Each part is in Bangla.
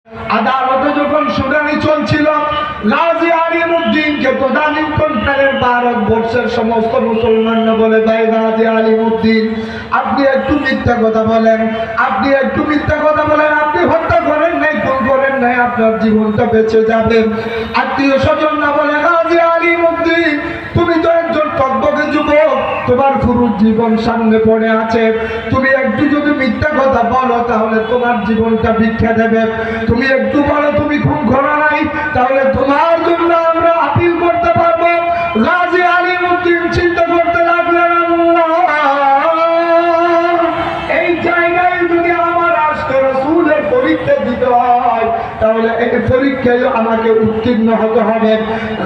আদালতে যখন শুনানি চলছিল, গাজী আলিমউদ্দিনকে তদানীন্তনকালের ভারতবর্ষের সমস্ত মুসলমানরা বলে, ভাই গাজী আলিমউদ্দিন, আপনি একটু মিথ্যা কথা বলেন, আপনি একটু মিথ্যা কথা বলেন, আপনি হত্যা করেন নাই, খুন করেন নাই, আপনার জীবনটা বেঁচে যাবে। আত্মীয় স্বজন না বলে, গাজী আলিমউদ্দিন, তুমি তো একজন টকবকে যুবক, তোমার পুরো জীবন সামনে পড়ে আছে, তুমি একটু যদি মিথ্যা কথা বলো তাহলে তোমার জীবনটা ভিক্ষা দেবে। তুমি একটু বলো তুমি খুন করো নাই, তাহলে তোমার জন্য আমরা আপিল করতে পারবো। গাজী আলিমউদ্দিন চিন্তা করতে লাগলেন, এই জায়গায় যদি আমার আজকে রাসূলের পরীক্ষা দিতে হয় তাহলে এই পরীক্ষায় আমাকে উত্তীর্ণ হতে হবে।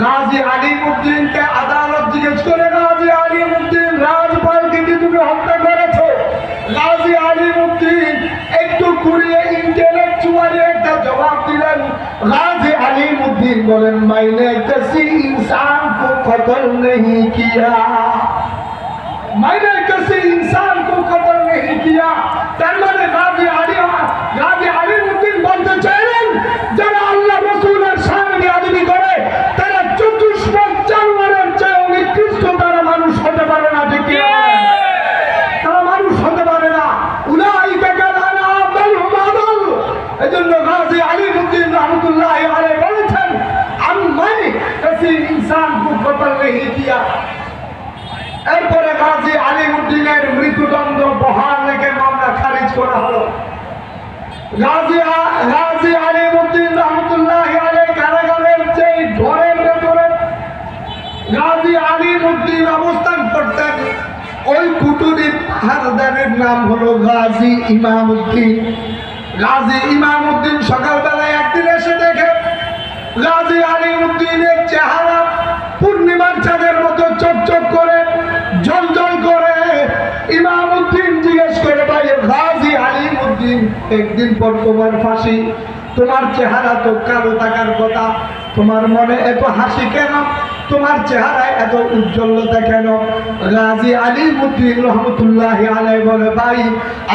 গাজী আলিমউদ্দিনকে আদালত জিজ্ঞেস করে, গাজী আলিমউদ্দিন, রাজপালকে কি তুমি হত্যা করেছো? গাজী আলিমউদ্দিন একটু ঘুরিয়ে ইন্টেলেকচুয়ালি একটা জবাব দিলেন। গাজী আলিমউদ্দিন বলেন, मैंने किसी इंसान को कत्ल नहीं किया, मैंने किसी इंसान को कत्ल नहीं किया। তার মানে গাজী আলিমউদ্দিন বলতে চাইলেন, যারা আল্লাহ রাসূলের সামনে আদবি করে তারা চতুষ্পদ জানোয়ারের চেয়ে নিকৃষ্ট, তারা মানুষ হতে পারে না। ঠিক কি? তারা মানুষ হতে পারে না। উলাইকা কালানা বালহুম আদল। এজন্য গাজী আলিমউদ্দিন রহমাতুল্লাহি আলাইহি বলেছেন, আমি কিসি ইনসান কো কতল नहीं किया। এরপরে গাজী আলিমউদ্দিনের মৃত্যুদণ্ড বহাল রেখে মামলা খারিজ করা হলো। গাজী আলিমউদ্দিন রহমাতুল্লাহি আলাইহি কারাগারের যে ঘরের ভেতরে গাজী আলিমউদ্দিন অবস্থান করতেন, ওই কুটুরির পাহারাদারের নাম হলো গাজী ইমামউদ্দিন। গাজী ইমামউদ্দিন সকালবেলায় একদিন এসে দেখে গাজী আলিমউদ্দিনের চেহারা পূর্ণিমার চাঁদের মতো চকচক করে, ঝলঝল করে। ইমামউদ্দিন জিজ্ঞেস করে, ভাই গাজী আলিমউদ্দিন, একদিন পর তোমার ফাঁসি, তোমার চেহারা তো কালো থাকার কথা, তোমার মনে এত হাসি কেন, তোমার চেহারায় এত উজ্জ্বলতা কেন? গাজী আলিমউদ্দিন রহমাতুল্লাহি আলাইহি বলে, ভাই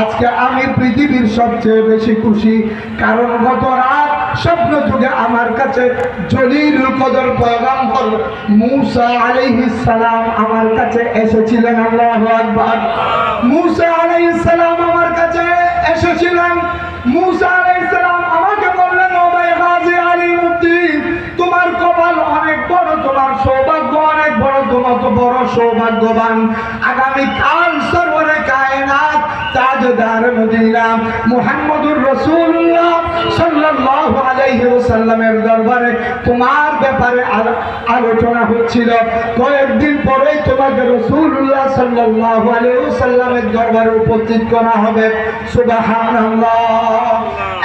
আজকে আমি পৃথিবীর সবচেয়ে বেশি খুশি, কারণ গত রাত স্বপ্ন যুগে আমার কাছে জলিলুল কদর পয়গম্বর মূসা আলাইহিস সালাম আমার কাছে এসেছিলেন। আল্লাহু আকবার। মূসা আলাইহিস সালাম আমার কাছে এসেছিলেন। মূসা আলাইহিস সালাম আমাকে বললেন, ও ভাই গাজী আলিমউদ্দিন, তোমার কপাল অনেক বড়, তোমার সৌভাগ্য অনেক বড়, তোমার তো বড় সৌভাগ্যবান। আগামী কাল সরওয়ারে কায়নাত তাজদার মদিনা মুহাম্মদুর রাসূলুল্লাহ সাল্লাল্লাহু আলাইহি ওয়াসাল্লামের দরবারে তোমার ব্যাপারে আলোচনা হচ্ছিল। কয়েকদিন পরেই তোমাকে রাসূলুল্লাহ সাল্লাল্লাহু আলাইহি ওয়াসাল্লামের দরবারে উপস্থিত করা হবে। সুবহানাল্লাহ।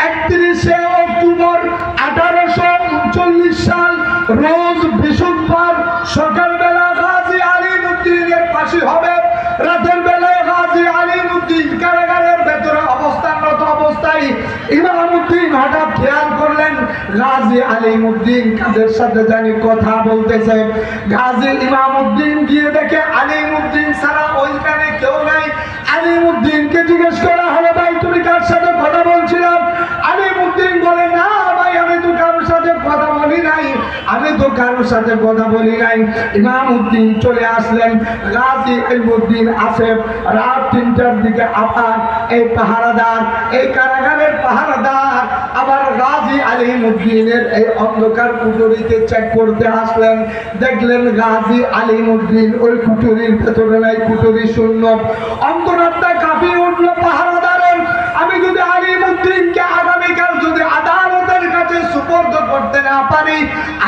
31 অক্টোবর 1839 সাল রোজ বৃহস্পতিবার সকালবেলা গাজী আলিমউদ্দিনের ফাঁসি হবে। রাতের বেলায় গাজী আলিমউদ্দিন কারাগারের ভেতরে অবস্থানরত অবস্থায় ইমামউদ্দিন হঠাৎ খেয়াল করলেন গাজী আলিমউদ্দিন কাদের সাথে জানি কথা বলতেছে। গাজী ইমামউদ্দিন গিয়ে দেখে আলিমউদ্দিন ছাড়া ওইখানে কেউ নাই। আলিমউদ্দিনকে জিজ্ঞেস করা হলো, ভাই তুমি কার সাথে কথা বলছিলাম? আলিমউদ্দিন বলে, না ভাই, আমি তো কারোর সাথে কথা বলি নাই, আমি তো কারোর সাথে কথা বলি নাই। ইমামউদ্দিন চলে আসলেন। গাজী আলিমউদ্দিন আসে রাত 3টার দিকে। আবার এই পাহারাদার, এই কারাগারের পাহারাদার আবার গাজী আলিমউদ্দিনের এই অন্ধকার কুঠুরিতে চেক করতে আসলেন। দেখলেন গাজী আলিমউদ্দিন ওই কুঠুরির ভেতরে নাই, কুঠুরি শূন্য। অন্তরাত্মা কাঁপিয়ে উঠল পাহারাদারের। আমি যদি আলিমউদ্দিনকে আগামীকাল যদি আদালতের কাছে সুপর্দ করতে না পারি,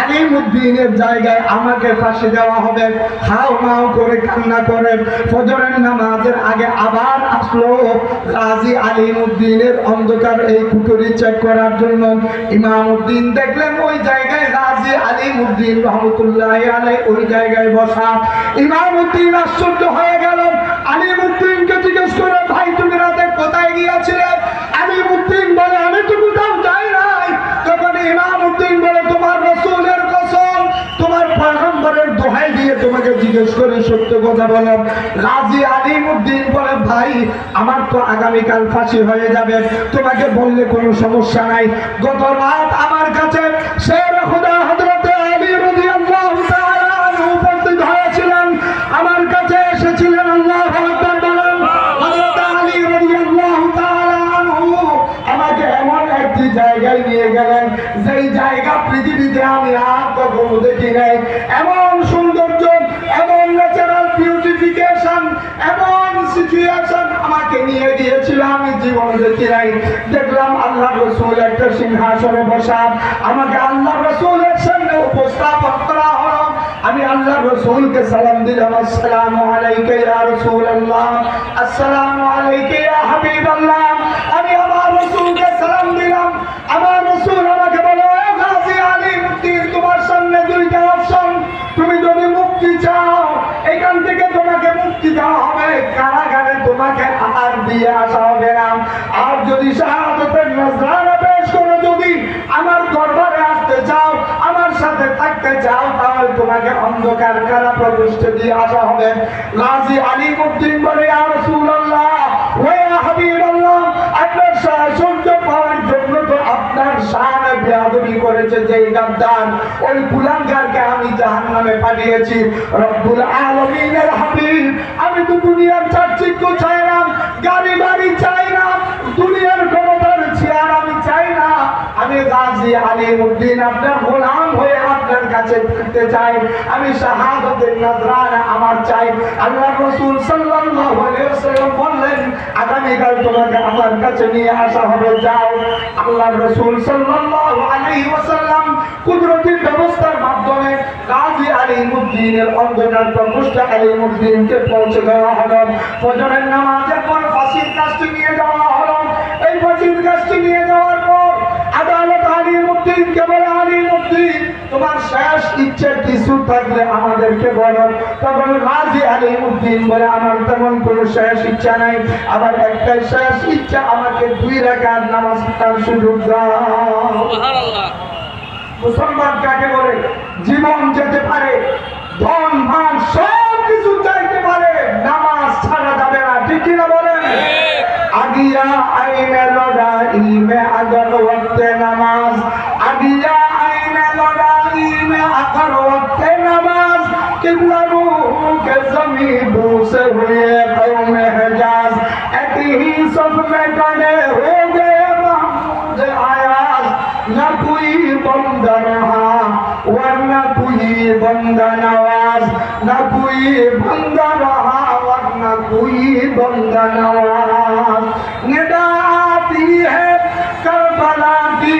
আলিমউদ্দিনের জায়গায় আমাকে ফাঁসি দেওয়া হবে। হাও মাও করে কান্না করে ফজরের নামাজের আগে আবার আসলো গাজী আলিমউদ্দিনের অন্ধকার এই কুঠুরি চেক করার জন্য। ইমামউদ্দিন দেখলেন ওই জায়গায় গাজী আলিমউদ্দিন রহমাতুল্লাহি আলাইহি ওই জায়গায় বসা। ইমামউদ্দিন আশ্চর্য হয়ে গেল। আলিমউদ্দিনকে জিজ্ঞেস করে, ভাই তুমি রাতে কোথায় গিয়েছিলে? আলিমউদ্দিন বলে, আমি তো কোথাও যাই নাই। তখন ইমামউদ্দিন বলে, তোমার রাসূলের কসম, তোমার পয়গম্বরের দোহাই দিয়ে তোমাকে তোমাকে জিজ্ঞেস করে সত্য কথা বলো। গাজী আলিমউদ্দিন বলে, ভাই আমার তো আগামীকাল ফাঁসি হয়ে যাবে, তোমাকে বললে কোনো সমস্যা নাই। গত রাত আমার কাছে শের খুদা হযরত আলী রাদিয়াল্লাহু তাআলা আনহু উপস্থিত হয়েছিলেন, আমার কাছে এসেছিলেন। আল্লাহু আকবার বলেন। হযরত আলী রাদিয়াল্লাহু তাআলা আনহু আমাকে এমন একটি জায়গায় নিয়ে গেলেন, যেই জায়গা পৃথিবীতে আমি আর কখনো দেখি নাই। এমন সৌন্দর্য, এমন ন্যাচারাল বিউটিফিকেশন, এমন সিচুয়েশন আমাকে নিয়ে গিয়েছিল, আমি জীবনে দেখি নাই। দেখলাম আল্লাহ রাসূল একটা সিংহাসনে বসা, আমাকে আল্লাহ রাসূলের সামনে উপস্থাপন করা হলো। আমি আল্লাহ রাসূলকে সালাম দিলাম, আসসালামু আলাইকা ইয়া রাসূলুল্লাহ, আসসালামু আলাইকা ইয়া হাবিবাল্লাহ। আমি আমার রাসূলকে সালাম দিলাম। আমার রাসূল আমাকে বলে, গাজী আলিমউদ্দিন, তোমার সামনে দুইটা অপশন। তুমি যদি মুক্তি চাও, এখান থেকে তোমাকে মুক্তি দেওয়া হবে, কারাগারে তোমাকে আর দিয়ে আসা হবে না। আর যদি শাহাদাতের নজরানা পেশ করে যদি আমার দরবারে আসতে চাও, আমার সাথে থাকতে চাও, তাহলে তোমাকে অন্ধকার কারা প্রবিষ্ট দিয়ে আসা হবে। গাজী আলিমউদ্দিন বলে, ইয়া রাসূলুল্লাহ ওয়া ইয়া হাবিবাল্লাহ, আপনার সাহায্য পাওয়ার জন্য তো আপনার শানে বেয়াদবি করেছে যেই গাদ্দার, ওই কুলাঙ্গারকে আমি জাহান্নামে পাঠিয়েছি। রব্বুল আলামিনের হাবিব, আমি তো দুনিয়ার চাকচিক্য চাই না, গাড়ি বাড়ি চাই না, দুনিয়ার ক্ষমতার চেয়ার আমি চাই না। আমি গাজী আলিমউদ্দিন আপনার গোলাম হয়ে আপনার কাছে থাকতে চাই। আমি শাহাদাতের নজরানা আমার চাই। আল্লাহ রাসূল সাল্লাল্লাহু আলাইহি ওয়াসাল্লাম বললেন, আগামীকাল তোমাকে আমার কাছে নিয়ে আসা হবে, যাও। আল্লাহ রাসূল সাল্লাল্লাহু আলাইহি ওয়াসাল্লাম কুদরতি ব্যবস্থার মাধ্যমে গাজী আলিমউদ্দিনের অন্ধকার প্রকোষ্ঠ আলিমউদ্দিনকে পৌঁছে দেওয়া হলো। ফজরের নামাজের পর ফাঁসির কাছে নিয়ে যাওয়া হলো। এই ফাঁসির কাছে নিয়ে যাওয়ার পর আদালত আলিমউদ্দিনকে বলে, আলিমউদ্দিন, তোমার শেষ ইচ্ছে কিছু থাকলে আমাদেরকে বলো। তখন গাজী আলিমউদ্দিন বলে, আমার তেমন কোনো শেষ ইচ্ছা নাই, আমার একটাই শেষ ইচ্ছা, আমাকে 2 রাকাত নামাজ পড়ার সুযোগ দাও। সুবহানাল্লাহ। মুসলমান কাকে বলে? জীবন যেতে পারে, ধন মান সব কিছু চাইতে পারে, নামাজ ছাড়া যাবে না। ঠিক কিনা বলেন? আগিয়া আইনে লড়াই মে আগর ওয়াক্তে নামাজ, আগিয়া আইনে লড়াই মে আগর ওয়াক্তে নামাজ, কিবলা रूह के ज़मीं से हुए कौम हिजाज, एक ही सब में खड़े हो गए महमूद आयाज, न कोई बंदा रहा वरना कोई बंदा नवाज, न कोई बंदा रहा वरना कोई बंदा नवाज। निदा आती है करबला की